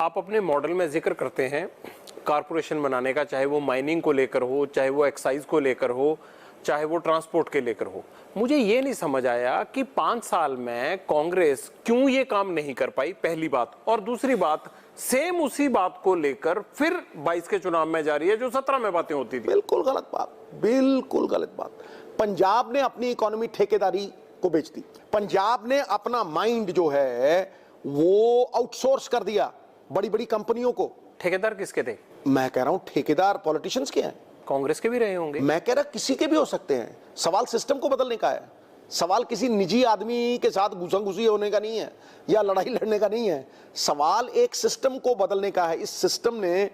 आप अपने मॉडल में जिक्र करते हैं कारपोरेशन बनाने का, चाहे वो माइनिंग को लेकर हो, चाहे वो एक्साइज को लेकर हो, चाहे वो ट्रांसपोर्ट के लेकर हो। मुझे ये नहीं समझ आया कि 5 साल में कांग्रेस क्यों ये काम नहीं कर पाई, पहली बात। और दूसरी बात, सेम उसी बात को लेकर फिर 22 के चुनाव में जा रही है जो 17 में बातें होती थी। बिल्कुल गलत बात, बिल्कुल गलत बात। पंजाब ने अपनी इकोनॉमी ठेकेदारी को बेच दी। पंजाब ने अपना माइंड जो है वो आउटसोर्स कर दिया बड़ी बड़ी कंपनियों को। ठेकेदार किसके थे? मैं कह रहा हूं ठेकेदार पॉलिटिशियंस के हैं। कांग्रेस के भी रहे होंगे। मैं कह रहा किसी के भी हो सकते हैं। सवाल सिस्टम को बदलने का है, सवाल किसी निजी आदमी के साथ घुसा-घुसी होने का नहीं है या लड़ाई लड़ने का नहीं है। सवाल एक सिस्टम को बदलने का है। इस सिस्टम ने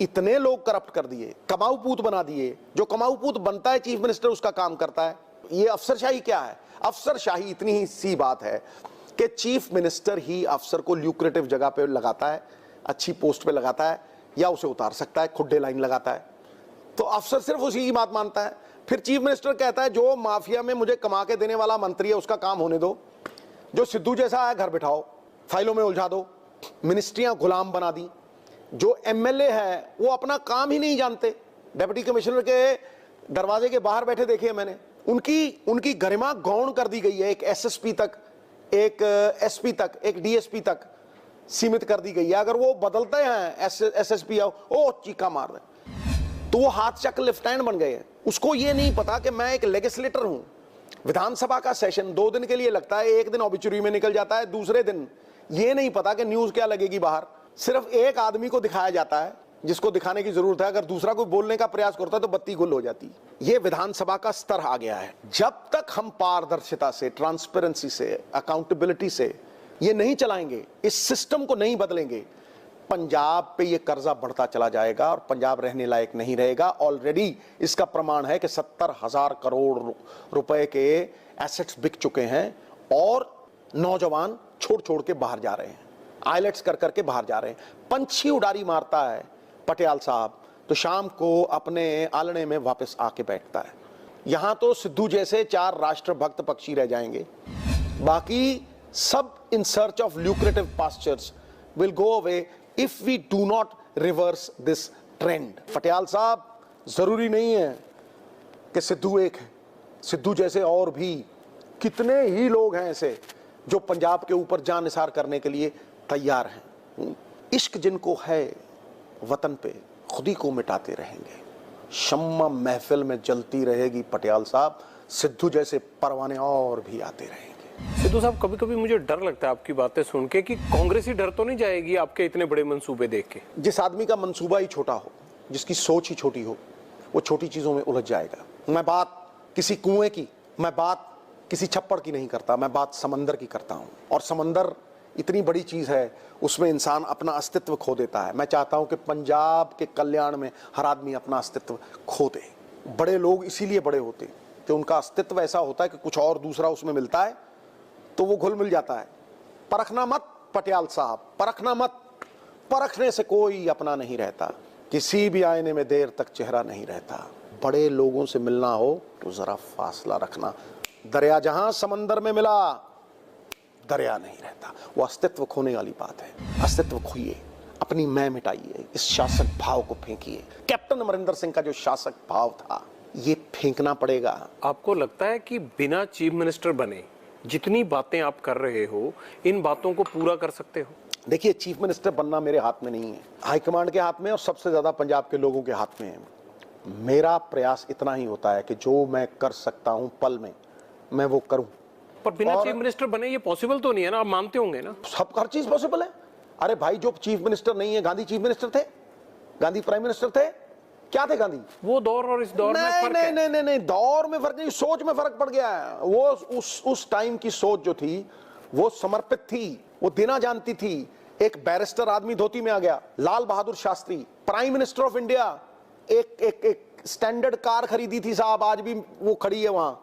इतने लोग करप्ट कर दिए, कमाऊपूत बना दिए। जो कमाऊपूत बनता है चीफ मिनिस्टर उसका काम करता है। ये अफसरशाही क्या है? अफसरशाही इतनी ही सी बात है कि चीफ मिनिस्टर ही अफसर को ल्यूक्रेटिव जगह पे लगाता है, अच्छी पोस्ट पे लगाता है, या उसे उतार सकता है, खुड्डे लाइन लगाता है। तो अफसर सिर्फ उसी की बात मानता है। फिर चीफ मिनिस्टर कहता है जो माफिया में मुझे कमा के देने वाला मंत्री है उसका काम होने दो, जो सिद्धू जैसा है घर बिठाओ, फाइलों में उलझा दो। मिनिस्ट्रियां गुलाम बना दी। जो एमएलए है वो अपना काम ही नहीं जानते। डिप्टी कमिश्नर के दरवाजे के बाहर बैठे देखे मैंने, उनकी गरिमा गौण कर दी गई है। एक एसएसपी तक, एक एसपी तक, एक डीएसपी तक सीमित कर दी गई है। अगर वो बदलते हैं एसएसपी ओ चीका मार दे, तो वो हाथ चक लेफ्टिनेंट बन गए हैं। उसको ये नहीं पता कि मैं एक लेजिस्लेटर हूं। विधानसभा का सेशन 2 दिन के लिए लगता है, एक दिन ऑबिचुरी में निकल जाता है, दूसरे दिन ये नहीं पता कि न्यूज क्या लगेगी बाहर। सिर्फ एक आदमी को दिखाया जाता है जिसको दिखाने की जरूरत है। अगर दूसरा कोई बोलने का प्रयास करता है तो बत्ती गुल हो जाती। ये विधानसभा का स्तर आ गया है। जब तक हम पारदर्शिता से, ट्रांसपेरेंसी से, अकाउंटेबिलिटी से ये नहीं चलाएंगे, इस सिस्टम को नहीं बदलेंगे, पंजाब पे ये कर्जा बढ़ता चला जाएगा और पंजाब रहने लायक नहीं रहेगा। ऑलरेडी इसका प्रमाण है कि 70,000 करोड़ रुपए के एसेट्स बिक चुके हैं और नौजवान छोड़ छोड़ के बाहर जा रहे हैं, आइलेट्स कर करके बाहर जा रहे हैं। पंछी उड़ारी मारता है पटियाल साहब तो शाम को अपने आलने में वापस आके बैठता है। यहां तो सिद्धू जैसे 4 राष्ट्रभक्त पक्षी रह जाएंगे, बाकी सब in search of lucrative pastures will go away if we do not reverse this trend. Patial साहब, जरूरी नहीं है कि सिद्धू एक है। सिद्धू जैसे और भी कितने ही लोग हैं ऐसे जो पंजाब के ऊपर जान निसार करने के लिए तैयार हैं। इश्क जिनको है वतन पे खुद ही को मिटाते रहेंगे। शम्मा महफिल में जलती रहेगी पटियाल साहब, सिद्धू जैसे परवाने और भी आते रहेंगे। सिद्धू साहब, कभी कभी मुझे डर लगता है आपकी बातें सुन के कि कांग्रेस ही डर तो नहीं जाएगी आपके इतने बड़े मंसूबे देख के। जिस आदमी का मंसूबा ही छोटा हो, जिसकी सोच ही छोटी हो, वो छोटी चीजों में उलझ जाएगा। मैं बात किसी कुएं की, मैं बात किसी छप्पड़ की नहीं करता, मैं बात समंदर की करता हूं। और समंदर इतनी बड़ी चीज है, उसमें इंसान अपना अस्तित्व खो देता है। मैं चाहता हूं कि पंजाब के कल्याण में हर आदमी अपना अस्तित्व खो दे। बड़े लोग इसीलिए बड़े होते कि उनका अस्तित्व ऐसा होता है कि कुछ और दूसरा उसमें मिलता है तो वो घुल मिल जाता है। परखना मत पटियाल साहब, परखना मत। परखने से कोई अपना नहीं रहता, किसी भी आईने में देर तक चेहरा नहीं रहता। बड़े लोगों से मिलना हो तो जरा फासला रखना। दरिया जहां समंदर में मिला, दरिया नहीं रहता। वो अस्तित्व खोने वाली बात है। अस्तित्व खोइए, अपनी मैं मिटाइए, इस शासक भाव को फेंकिए। कैप्टन अमरिंदर सिंह का जो शासक भाव था, ये फेंकना पड़ेगा। आपको लगता है कि बिना चीफ मिनिस्टर बने जितनी बातें आप कर रहे हो, इन बातों को पूरा कर सकते हो? देखिए, चीफ मिनिस्टर बनना मेरे हाथ में नहीं है, हाईकमांड के हाथ में और सबसे ज्यादा पंजाब के लोगों के हाथ में है। मेरा प्रयास इतना ही होता है कि जो मैं कर सकता हूं पल में, मैं वो करूं। पर बिना चीफ मिनिस्टर बने ये पॉसिबल तो नहीं है ना, आप मानते होंगे ना? सब हर चीज पॉसिबल है। अरे भाई, जो चीफ मिनिस्टर नहीं है, गांधी चीफ मिनिस्टर थे, गांधी प्राइम मिनिस्टर थे, क्या थे गांधी? वो दौर और इस दौर में फर्क है। नहीं, दौर में फर्क नहीं, सोच में फर्क पड़ गया है। वो उस टाइम की सोच जो थी वो समर्पित थी, वो देना जानती थी। एक बैरिस्टर आदमी धोती में आ गया, Lal Bahadur Shastri, prime minister of India, एक स्टैंडर्ड कार खरीदी थी साहब, आज भी वो खड़ी है वहां।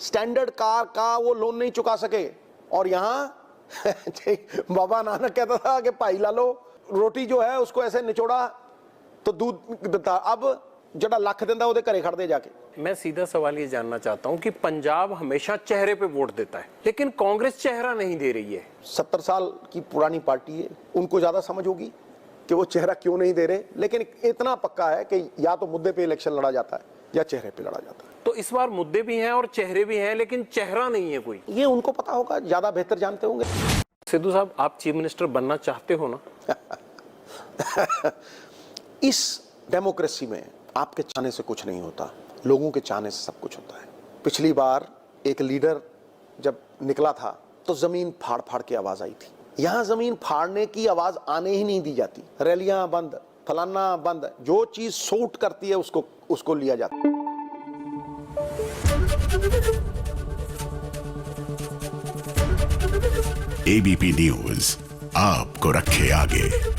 स्टैंडर्ड कार का वो लोन नहीं चुका सके, और यहां बाबा नानक कहता था कि भाई लालो, रोटी जो है उसको ऐसे निचोड़ा तो दूध देता, अब जड़ा लख देंदा ओदे घरे खड़दे जाके। मैं सीधा सवाल ये जानना चाहता हूं कि पंजाब हमेशा चेहरे पे वोट देता है, लेकिन कांग्रेस चेहरा नहीं दे रही है। 70 साल की पुरानी पार्टी है, उनको ज्यादा समझ होगी। कि वो चेहरा क्यों नहीं दे रहे, लेकिन इतना पक्का है कि या तो मुद्दे पे इलेक्शन लड़ा जाता है या चेहरे पे लड़ा जाता है। तो इस बार मुद्दे भी हैं और चेहरे भी हैं, लेकिन चेहरा नहीं है कोई। ये उनको पता होगा, ज्यादा बेहतर जानते होंगे। सिद्धू साहब, आप चीफ मिनिस्टर बनना चाहते हो ना? इस डेमोक्रेसी में आपके चाहने से कुछ नहीं होता, लोगों के चाहने से सब कुछ होता है। पिछली बार एक लीडर जब निकला था तो जमीन फाड़ फाड़ के आवाज आई थी। यहां जमीन फाड़ने की आवाज आने ही नहीं दी जाती। रैलियां बंद, फलाना बंद, जो चीज सूट करती है उसको लिया जाता है। एबीपी न्यूज आपको रखे आगे।